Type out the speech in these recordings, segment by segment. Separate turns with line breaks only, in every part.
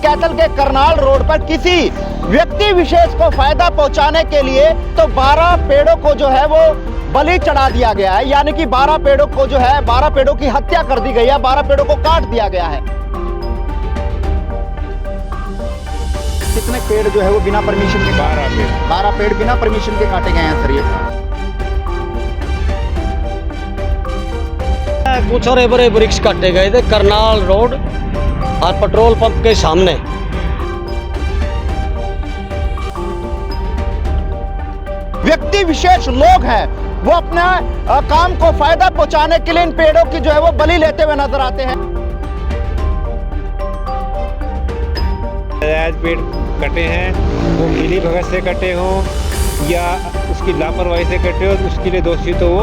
कैथल के करनाल रोड पर किसी व्यक्ति विशेष को फायदा पहुंचाने के लिए तो 12 पेड़ों को जो है वो बलि चढ़ा दिया गया है, यानी कि 12 पेड़ों को जो है 12 पेड़ों की हत्या कर दी गई है, 12 पेड़ों को काट दिया गया है। कितने पेड़ जो है वो बिना परमिशन के 12 पेड़ बिना परमिशन के काटे गए हैं सर। ये
कुछ और बड़े वृक्ष काटे गए थे करनाल रोड और पेट्रोल पंप के सामने।
व्यक्ति विशेष लोग हैं वो अपना काम को फायदा पहुंचाने के लिए इन पेड़ों की जो है वो बलि लेते हुए नजर आते हैं।
पेड़ कटे हैं वो मिली भगत से कटे हों या उसकी लापरवाही से कटे हो, उसके लिए दोषी तो वो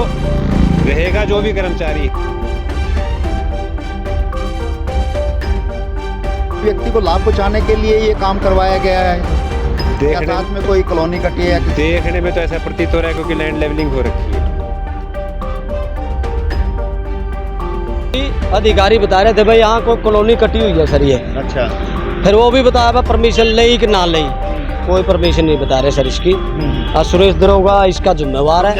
रहेगा जो भी कर्मचारी।
व्यक्ति को लाभ पहुंचाने के लिए ये काम करवाया गया है। क्या साथ में कोई कॉलोनी कटी है?
देखने में तो ऐसा प्रतीत हो रहा है क्योंकि लैंड लेवलिंग हो रखी है।
अधिकारी बता रहे थे भाई यहाँ कोई कॉलोनी कटी हुई है सर ये। अच्छा। फिर वो भी बताया परमिशन ले कि ना ले, कोई परमिशन नहीं बता रहे सर इसकी। और सुरेश दरोगा इसका जिम्मेवार है।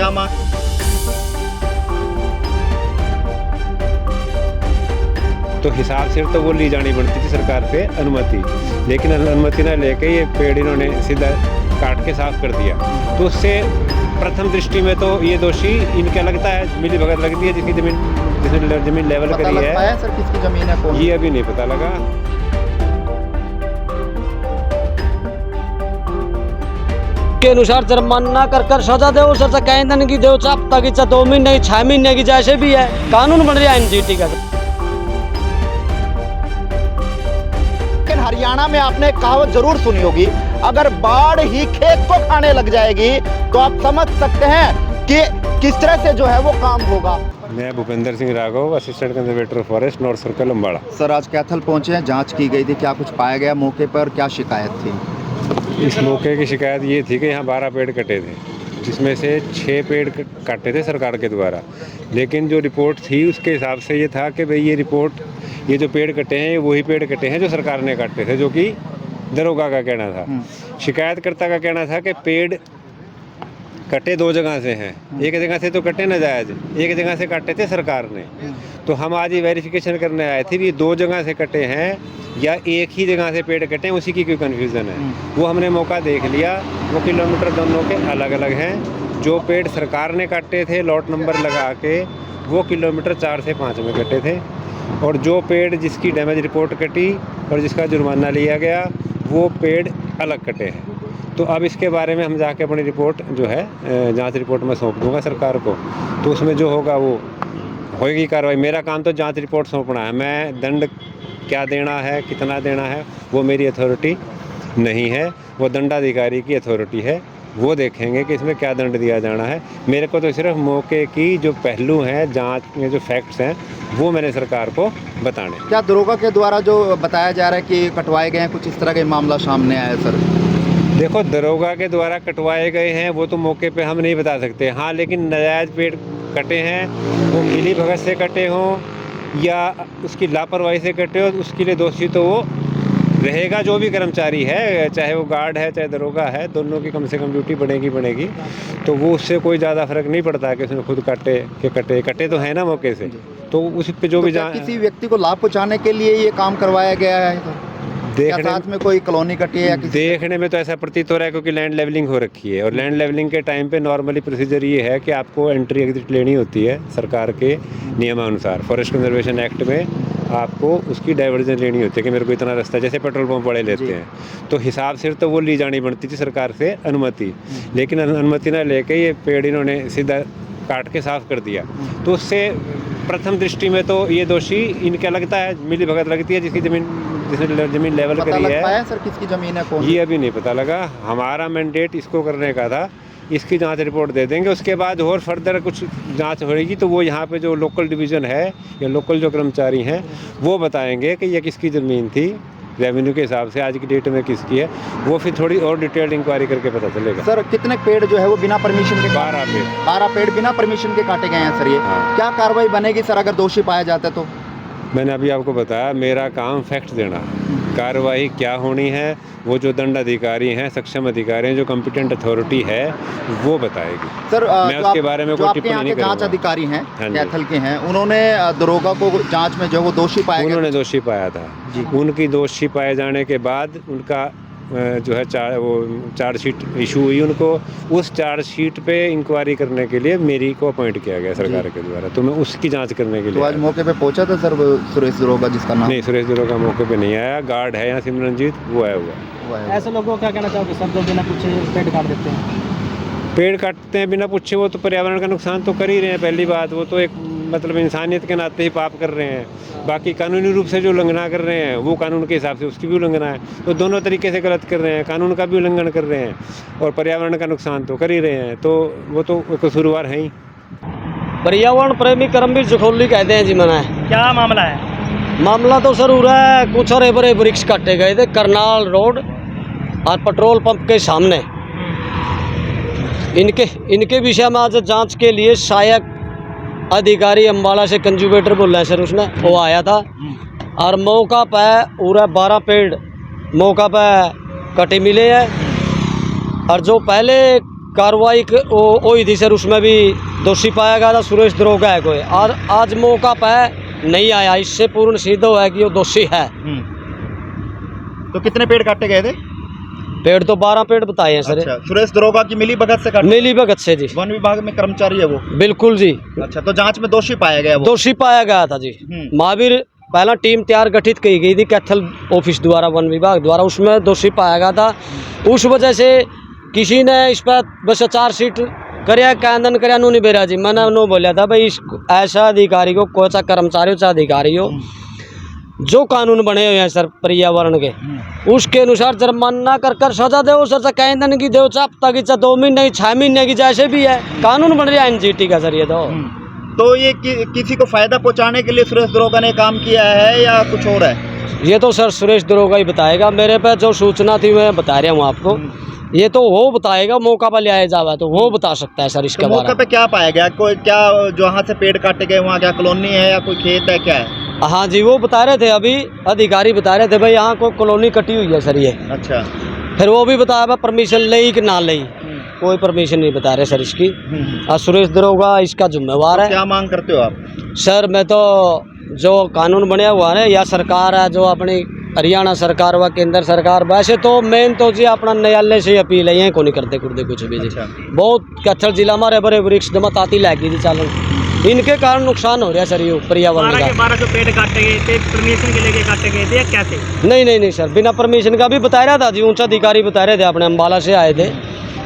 तो हिसाब से तो वो ली जानी पड़ती थी सरकार से अनुमति, लेकिन अनुमति ना लेके ये पेड़ इन्होंने सीधा काट के साफ कर दिया। तो उससे प्रथम दृष्टि में तो ये दोषी इनका लगता है, मिली भगत लगती है जिसकी जमीन लेवल करी है।
सर किसकी जमीन है? कौन?
ये अभी नहीं पता लगा।
के अनुसार जुर्माना कर सजा दो सर, कहीं दिन की दो, चाप तक 2 महीने की 6 महीने की जैसे भी है कानून बन रहा है एनजीटी का।
हरियाणा में आपने कहावत जरूर सुनी होगी, अगर बाढ़ ही खेत को खाने लग जाएगी तो आप समझ सकते हैं कि किस तरह से जो है वो काम होगा।
मैं Bhupendra Singh Raghav, assistant conservator forest, north circle Ambala.
Sir आज कैथल पहुंचे हैं, जांच की गई थी, क्या कुछ पाया गया मौके पर, क्या शिकायत थी?
इस मौके की शिकायत ये थी कि यहाँ 12 पेड़ कटे थे, जिसमें से 6 पेड़ काटे थे सरकार के द्वारा। लेकिन जो रिपोर्ट थी उसके हिसाब से ये था कि भाई ये जो पेड़ कटे हैं वही पेड़ कटे हैं जो सरकार ने काटे थे, जो कि दरोगा का कहना था। शिकायतकर्ता का कहना था कि पेड़ कटे 2 जगह से हैं, एक जगह से तो कटे नाजायज, एक जगह से काटे थे सरकार ने। तो हम आज ही वेरिफिकेशन करने आए थे भी 2 जगह से कटे हैं या एक ही जगह से पेड़ कटे हैं, उसी की कोई कन्फ्यूज़न है। वो हमने मौका देख लिया, वो किलोमीटर दोनों के अलग अलग हैं। जो पेड़ सरकार ने काटे थे लॉट नंबर लगा के वो किलोमीटर 4 से 5 में कटे थे, और जो पेड़ जिसकी डैमेज रिपोर्ट कटी और जिसका जुर्माना लिया गया वो पेड़ अलग कटे हैं। तो अब इसके बारे में हम जाके अपनी रिपोर्ट जो है जांच रिपोर्ट में सौंप दूंगा सरकार को, तो उसमें जो होगा वो होगी कार्रवाई। मेरा काम तो जांच रिपोर्ट सौंपना है, मैं दंड क्या देना है कितना देना है वो मेरी अथॉरिटी नहीं है, वो दंडाधिकारी की अथॉरिटी है, वो देखेंगे कि इसमें क्या दंड दिया जाना है। मेरे को तो सिर्फ मौके की जो पहलू हैं, जांच में जो फैक्ट्स हैं वो मैंने सरकार को बताने।
क्या दरोगा के द्वारा जो बताया जा रहा है कि कटवाए गए हैं, कुछ इस तरह का मामला सामने आया है सर?
देखो, दरोगा के द्वारा कटवाए गए हैं वो तो मौके पे हम नहीं बता सकते। हाँ, लेकिन नाजायज पेड़ कटे हैं वो मिली भगत से कटे हों या उसकी लापरवाही से कटे हो, उसके लिए दोषी तो वो रहेगा जो भी कर्मचारी है, चाहे वो गार्ड है चाहे दरोगा है, दोनों की कम से कम ड्यूटी बनेगी। तो वो उससे कोई ज़्यादा फर्क नहीं पड़ता कि उसने खुद कटे तो है ना मौके से। तो उस पे जो भी
किसी व्यक्ति को लाभ पहुंचाने के लिए ये काम करवाया गया है। साथ में कोई कॉलोनी कटी है?
देखने में तो ऐसा प्रतीत हो रहा है क्योंकि लैंड लेवलिंग हो रखी है, और लैंड लेवलिंग के टाइम पे नॉर्मली प्रोसीजर ये है कि आपको एंट्री एग्जिट लेनी होती है सरकार के नियमानुसार। फॉरेस्ट कंजर्वेशन एक्ट में आपको उसकी डाइवर्जन लेनी होती है कि मेरे को इतना रास्ता, जैसे पेट्रोल पंप वाले लेते हैं, तो हिसाब से तो वो ली जानी पड़ती थी सरकार से अनुमति, लेकिन अनुमति ना लेके ये पेड़ इन्होंने सीधा काट के साफ कर दिया। तो उससे प्रथम दृष्टि में तो ये दोषी इनका लगता है, मिली भगत लगती है जिसकी जमीन लेवल करी है।
सर किसकी जमीन है? कौन?
ये अभी नहीं पता लगा। हमारा मैंडेट इसको करने का था, इसकी जांच रिपोर्ट दे देंगे, उसके बाद और फर्दर कुछ जांच होगी तो वो यहाँ पे जो लोकल डिवीज़न है या लोकल जो कर्मचारी हैं वो बताएंगे कि ये किसकी ज़मीन थी, रेवेन्यू के हिसाब से आज की डेट में किसकी है, वो फिर थोड़ी और डिटेल्ड इंक्वायरी करके पता चलेगा।
सर कितने पेड़ जो है वो बिना परमिशन के?
12
पेड़ बिना परमिशन के काटे गए हैं सर ये।
हाँ।
क्या कार्रवाई बनेगी सर अगर दोषी पाया जाता है तो?
मैंने अभी आपको बताया, मेरा काम फैक्ट देना, कार्रवाई क्या होनी है वो जो दंड अधिकारी हैं, सक्षम अधिकारी हैं, जो कॉम्पिटेंट अथॉरिटी है वो बताएगी।
सर
मैं उसके बारे में कोई टिप्पणी नहीं
जांच
करूँगा।
अधिकारी हैं
हाँ जी।
कैथल के हैं, उन्होंने दरोगा को जांच में जो वो दोषी पाया गया।
उन्होंने दोषी पाया था
जी।
उनकी दोषी पाए जाने के बाद उनका जो है चार्जशीट इशू हुई उनको। उस चार्जशीट पे इंक्वायरी करने के लिए मेरी को अपॉइंट किया गया सरकार के द्वारा, तो मैं उसकी जांच करने के लिए
तो आज
आया।
मौके पे पहुंचा था सर वो सुरेश दरोगा जिसका नाम
नहीं, सुरेश दरोगा मौके पे नहीं आया। गार्ड है यहाँ सिमरनजीत, वो आया हुआ है।
हुआ है।
ऐसे लोगों को क्या कहना चाहोगे सर जो बिना पूछे पेड़ काट देते हैं?
पेड़ काटते हैं बिना पूछे, वो तो पर्यावरण का नुकसान तो कर ही रहे हैं। पहली बात वो तो एक मतलब इंसानियत के नाते ही पाप कर रहे हैं। बाकी कानूनी रूप से जो उल्लंघना कर रहे हैं वो कानून के हिसाब से उसकी भी उल्लंघना है, तो दोनों तरीके से गलत कर रहे हैं। कानून का भी उल्लंघन कर रहे हैं और पर्यावरण का नुकसान तो कर ही रहे हैं, तो वो तो कसूरवार हैं ही।
पर्यावरण प्रेमी करमवीर जखोली कहते हैं जी मना है।
क्या मामला है?
मामला तो सर हो रहा है, कुछ हरे भरे वृक्ष काटे गए थे करनाल रोड और पेट्रोल पंप के सामने। इनके विषय में आज जांच के लिए सहायक अधिकारी अम्बाला से कंज्यूवेटर बोल रहे हैं सर, उसने वो आया था और मौका पे पूरा 12 पेड़ मौका पे कटे मिले हैं। और जो पहले कार्रवाई हुई थी सर उसमें भी दोषी पाया गया था सुरेश दरोगा है कोई, और आज मौका पे नहीं आया। इससे पूर्ण सिद्ध हुआ है कि वो दोषी है।
तो कितने पेड़ काटे गए थे?
पेड़ तो 12 पेड़ बताए हैं सर।
अच्छा, सुरेश दरोगा की मिली भगत से काटे?
मिली भगत से जी।
वन विभाग में कर्मचारी है वो?
बिल्कुल जी।
अच्छा, तो जांच में दोषी पाया गया वो?
दोषी पाया गया था जी। महावीर पहला टीम तैयार गठित की गई थी कैथल ऑफिस द्वारा, वन विभाग द्वारा, उसमें दोषी पाया गया था। उस वजह से किसी ने इस पर बस चार्जशीट करया कैंदन करया नहीं बेरा जी। मैंने उन्होंने बोला था भाई इस ऐसा अधिकारी को, कोई सा कर्मचारी हो चाहे अधिकारी हो, जो कानून बने हुए हैं सर पर्यावरण के, उसके अनुसार जुर्माना कर सजा दो सर, से कैंदन की दो, हफ्ता की, 2 महीने की, 6 महीने की, जैसे भी है कानून बन रहा है एनजीटी का सर। ये
तो ये किसी को फायदा पहुंचाने के लिए सुरेश दरोगा ने काम किया है या कुछ और है?
ये तो सर सुरेश दरोगा ही बताएगा। मेरे पे जो सूचना थी मैं बता रहा हूँ आपको, ये तो वो बताएगा। मौका पर ले आया जावा तो वो बता सकता है सर इसके
तो
बारे
मौके पे क्या पाया गया? कोई क्या जहाँ से पेड़ काटे गए वहाँ क्या कॉलोनी है या कोई खेत है, क्या है?
में। हाँ जी, वो बता रहे थे, अभी अधिकारी बता रहे थे भाई यहाँ कोई कॉलोनी कटी हुई है सर ये।
अच्छा,
फिर वो भी बताया परमिशन ले कि ना ले, कोई परमिशन नहीं बता रहे सर इसकी। और सुरेश दरोगा इसका जिम्मेवार है।
क्या मांग करते हो आप?
सर मैं तो जो कानून बनया हुआ है या सरकार है जो अपनी हरियाणा सरकार व केंद्र सरकार, वैसे तो मेन तो जी अपना न्यायालय से अपील है, ये को नहीं करते कुर्दे कुछ भी जी। बहुत कैथल जिला में बड़े वृक्ष जमा ताती लगी जी चालन, इनके कारण नुकसान हो रहा है सर ये पर्यावरण का।
12 जो पेड़ काटे गए थे परमिशन के लेके काटे गए थे या कैसे?
नहीं सर, बिना परमिशन का भी बता रहा था जी। उच्च अधिकारी बता रहे थे, अपने अम्बाला से आए थे,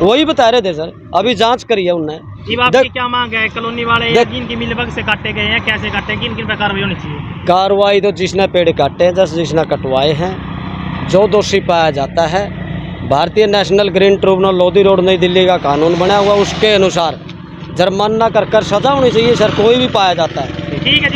वही बता रहे थे सर। अभी जांच करी है उन्होंने।
जी, आपकी क्या मांग है? कॉलोनी वाले या जिनकी मिलभग से काटे गए हैं, कैसे काटे, किन किन प्रकार होनी चाहिए
कार्रवाई? तो जिसने पेड़ काटे हैं, जिसने कटवाए हैं, जो दोषी पाया जाता है, भारतीय national green tribunal Lodhi road नई दिल्ली का कानून बना हुआ, उसके अनुसार जुर्माना कर सजा होनी चाहिए सर, कोई भी पाया जाता है।
ठीक है जी।